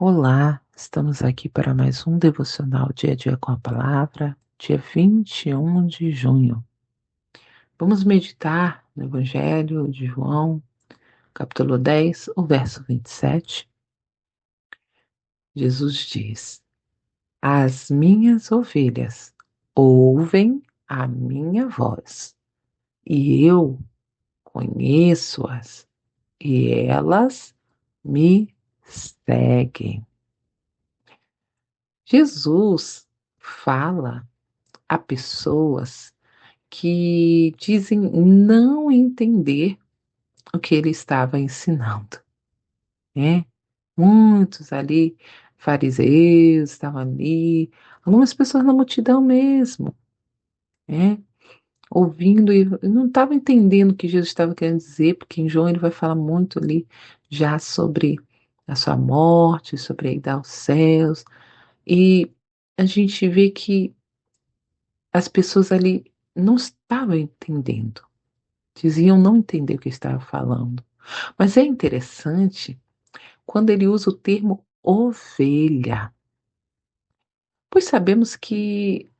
Olá, estamos aqui para mais um devocional Dia a Dia com a Palavra, dia 21 de junho. Vamos meditar no Evangelho de João, capítulo 10, o verso 27. Jesus diz: As minhas ovelhas ouvem a minha voz, e eu conheço-as, e elas me seguem. Jesus fala a pessoas que dizem não entender o que ele estava ensinando, né. Muitos ali, fariseus estavam ali, algumas pessoas na multidão mesmo, né, ouvindo e não estavam entendendo o que Jesus estava querendo dizer, porque em João ele vai falar muito ali já sobre a sua morte, sobre a ida aos céus, e a gente vê que as pessoas ali não estavam entendendo. Diziam não entender o que estava falando. Mas é interessante quando ele usa o termo ovelha, pois sabemos que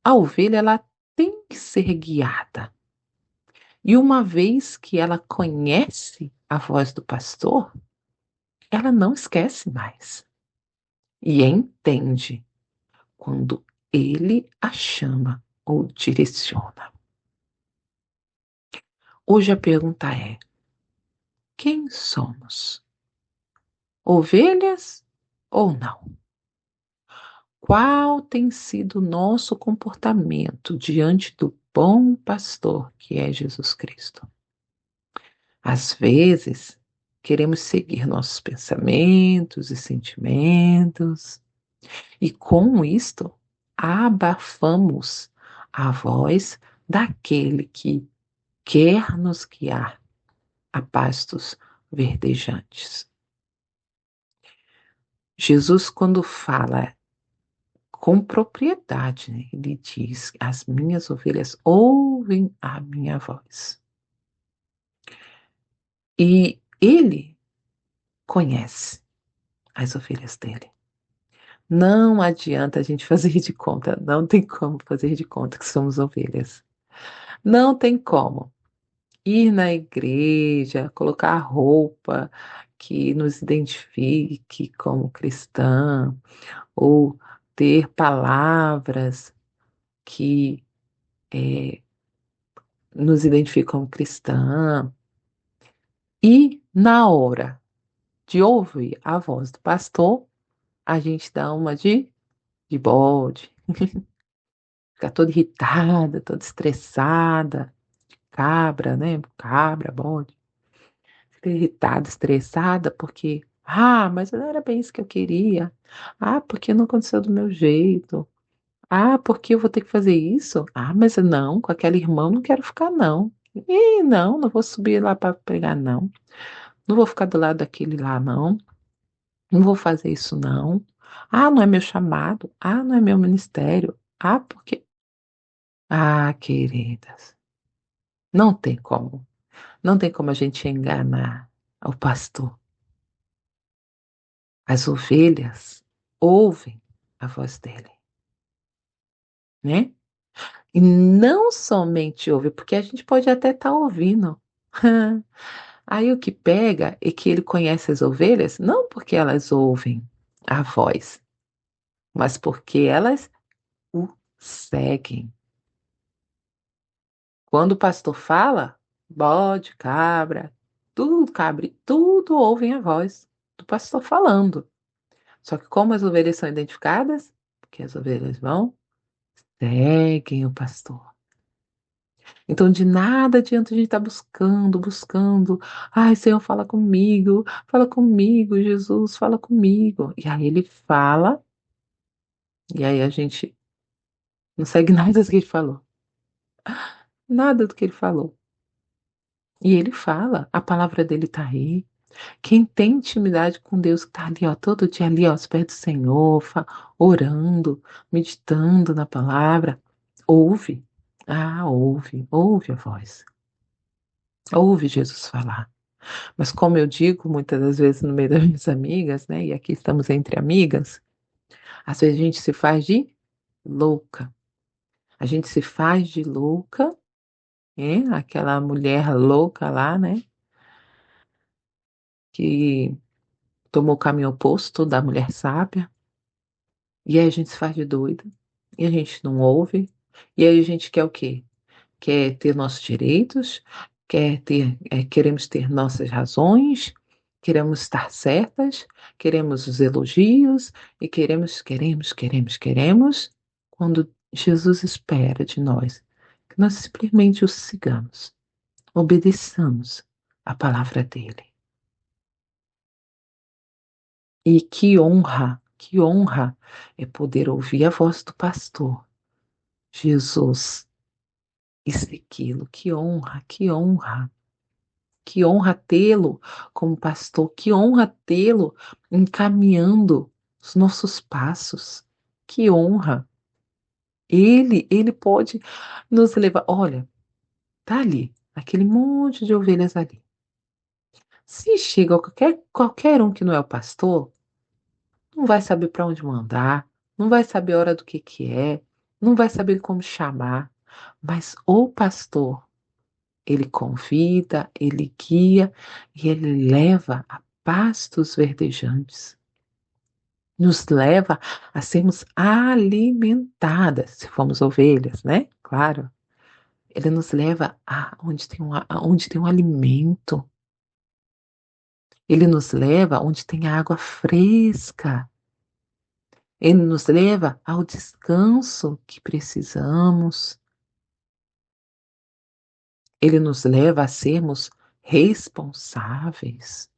a ovelha ela tem que ser guiada. E uma vez que ela conhece a voz do pastor, ela não esquece mais e entende quando ele a chama ou direciona. Hoje a pergunta é: quem somos? Ovelhas ou não? Qual tem sido o nosso comportamento diante do bom pastor que é Jesus Cristo? Às vezes, queremos seguir nossos pensamentos e sentimentos, e com isto, abafamos a voz daquele que quer nos guiar a pastos verdejantes. Jesus, quando fala com propriedade, né, ele diz: "As minhas ovelhas ouvem a minha voz". E ele conhece as ovelhas dele. Não adianta a gente fazer de conta, não tem como fazer de conta que somos ovelhas. Não tem como ir na igreja, colocar a roupa que nos identifique como cristã, ou ter palavras que, eh nos identifica como cristã, e na hora de ouvir a voz do pastor, a gente dá uma de bode, fica toda irritada, toda estressada, cabra, né, cabra, bode, fica irritada, estressada porque: "Ah, mas não era bem isso que eu queria. Ah, porque não aconteceu do meu jeito. Ah, porque eu vou ter que fazer isso? Ah, mas não, com aquela irmã eu não quero ficar não. Ih, não, não vou subir lá para pregar não. Não vou ficar do lado daquele lá não, não vou fazer isso não. Ah, não é meu chamado. Ah, não é meu ministério. Ah, porque" ah, queridas, não tem como, não tem como a gente enganar o pastor. As ovelhas ouvem a voz dele, né. E não somente ouve, porque a gente pode até estar ouvindo. Aí o que pega é que ele conhece as ovelhas, não porque elas ouvem a voz, mas porque elas o seguem. Quando o pastor fala, bode, cabra, tudo ouvem a voz do pastor falando. Só que como as ovelhas são identificadas, porque as ovelhas vão, seguem o pastor. Então de nada adianta a gente estar buscando. Ai, Senhor, fala comigo, Jesus, fala comigo. E aí ele fala, e aí a gente não segue nada do que ele falou. Nada do que ele falou. E ele fala, a palavra dele está aí. Quem tem intimidade com Deus, que está ali, ó, todo dia ali, ó, aos pés do Senhor, orando, meditando na palavra, ouve. Ah, ouve a voz. Ouve Jesus falar. Mas como eu digo muitas das vezes no meio das minhas amigas, né, e aqui estamos entre amigas, às vezes a gente se faz de louca. A gente se faz de louca, né, aquela mulher louca lá, né, que tomou o caminho oposto da mulher sábia, e aí a gente se faz de doida, e a gente não ouve, e aí a gente quer o quê? Quer ter nossos direitos, queremos ter nossas razões, queremos estar certas, queremos os elogios e queremos, quando Jesus espera de nós que nós simplesmente o sigamos, obedeçamos a palavra dele. E que honra é poder ouvir a voz do pastor, Jesus, e segui-lo, que honra tê-lo como pastor, que honra tê-lo encaminhando os nossos passos, que honra. Ele pode nos levar. Olha, tá ali, aquele monte de ovelhas ali. Se chega qualquer um que não é o pastor, não vai saber para onde mandar, não vai saber a hora do que é, não vai saber como chamar, mas o pastor, ele convida, ele guia e ele leva a pastos verdejantes. Nos leva a sermos alimentadas, se formos ovelhas, né? Claro. Ele nos leva a onde tem um alimento. Ele nos leva onde tem água fresca. Ele nos leva ao descanso que precisamos. Ele nos leva a sermos responsáveis.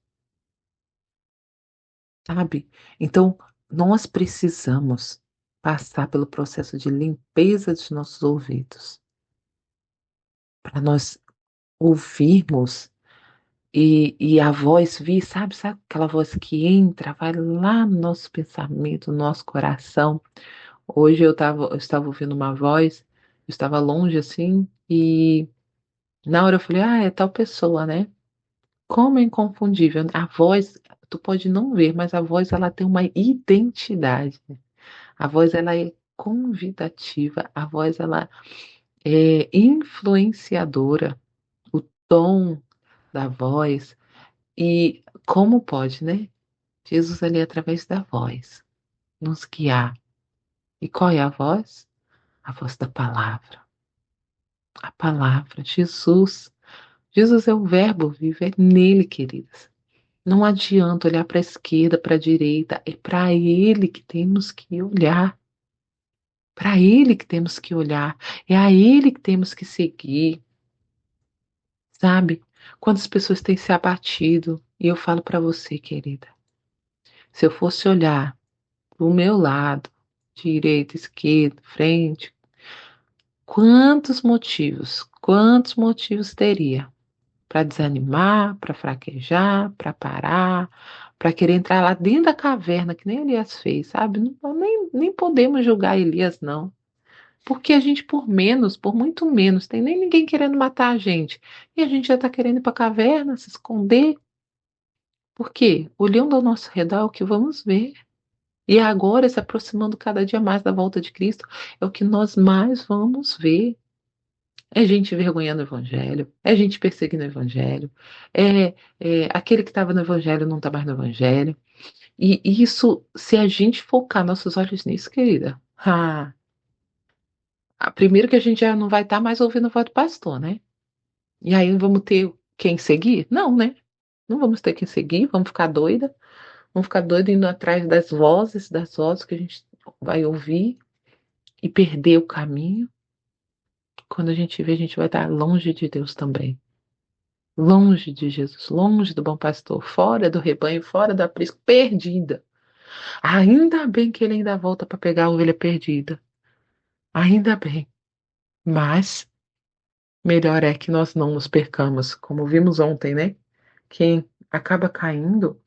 Sabe? Então, nós precisamos passar pelo processo de limpeza dos nossos ouvidos, para nós ouvirmos e a voz vir, sabe aquela voz que entra, vai lá no nosso pensamento, no nosso coração. Hoje eu estava ouvindo uma voz, eu estava longe assim, e na hora eu falei, ah, é tal pessoa, né? Como é inconfundível. A voz, tu pode não ver, mas a voz ela tem uma identidade. A voz ela é convidativa, a voz ela é influenciadora, o tom da voz e como pode, né? Jesus ali através da voz nos guiar. E qual é a voz? A voz da palavra. A palavra, Jesus. Jesus é o verbo vivo, é nele, queridas. Não adianta olhar para a esquerda, para a direita, é para ele que temos que olhar. Para ele que temos que olhar, é a ele que temos que seguir, sabe? Quantas pessoas têm se abatido, e eu falo para você, querida, se eu fosse olhar para o meu lado, direita, esquerda, frente, quantos motivos teria para desanimar, para fraquejar, para parar, para querer entrar lá dentro da caverna, que nem Elias fez, sabe? Não, nem podemos julgar Elias, não. Porque a gente, por muito menos, tem nem ninguém querendo matar a gente. E a gente já está querendo ir para a caverna, se esconder. Por quê? Olhando ao nosso redor é o que vamos ver. E agora, se aproximando cada dia mais da volta de Cristo, é o que nós mais vamos ver. É gente envergonhando o Evangelho, é gente perseguindo o Evangelho, aquele que estava no Evangelho não está mais no Evangelho. E isso, se a gente focar nossos olhos nisso, querida, primeiro que a gente já não vai estar mais ouvindo a voz do pastor, né? E aí vamos ter quem seguir? Não, né? Não vamos ter quem seguir, vamos ficar doida indo atrás das vozes que a gente vai ouvir e perder o caminho. Quando a gente vê, a gente vai estar longe de Deus também. Longe de Jesus, longe do bom pastor, fora do rebanho, fora da aprisco, perdida. Ainda bem que ele ainda volta para pegar a ovelha perdida. Ainda bem. Mas melhor é que nós não nos percamos, como vimos ontem, né? Quem acaba caindo,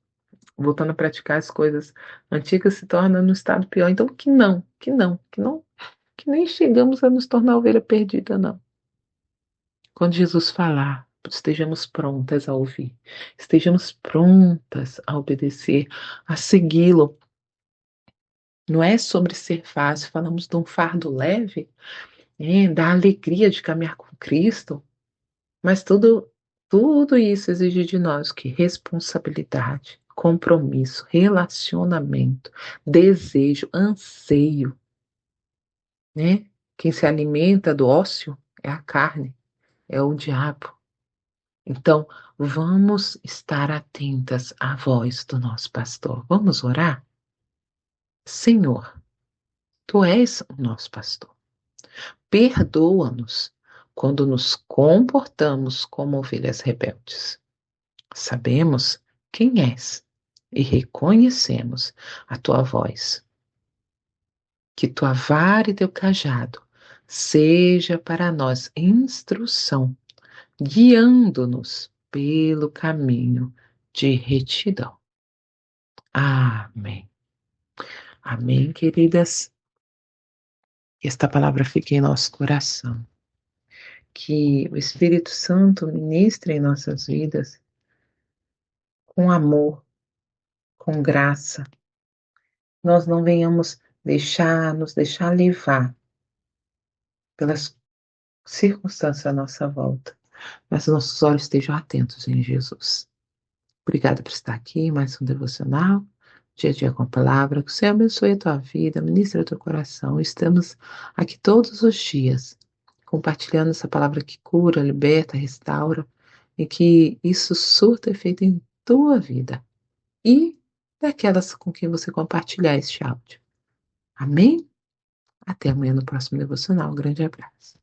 voltando a praticar as coisas antigas, se torna no estado pior. Então, que nem chegamos a nos tornar ovelha perdida, não. Quando Jesus falar, estejamos prontas a ouvir, estejamos prontas a obedecer, a segui-lo. Não é sobre ser fácil, falamos de um fardo leve, da alegria de caminhar com Cristo, mas tudo isso exige de nós que responsabilidade, compromisso, relacionamento, desejo, anseio, né? Quem se alimenta do ócio é a carne, é o diabo. Então, vamos estar atentas à voz do nosso pastor. Vamos orar? Senhor, tu és o nosso pastor. Perdoa-nos quando nos comportamos como ovelhas rebeldes. Sabemos quem és e reconhecemos a tua voz. Que tua vara e teu cajado seja para nós instrução, guiando-nos pelo caminho de retidão. Amém. Amém, queridas. Que esta palavra fique em nosso coração. Que o Espírito Santo ministre em nossas vidas com amor, com graça. Nós não venhamos nos deixar levar pelas circunstâncias à nossa volta, mas nossos olhos estejam atentos em Jesus. Obrigada por estar aqui em mais um devocional, dia a dia com a palavra. Que o Senhor abençoe a tua vida, ministre o teu coração. Estamos aqui todos os dias, compartilhando essa palavra que cura, liberta, restaura, e que isso surta efeito em tua vida e daquelas com quem você compartilhar este áudio. Amém? Até amanhã no próximo devocional. Um grande abraço.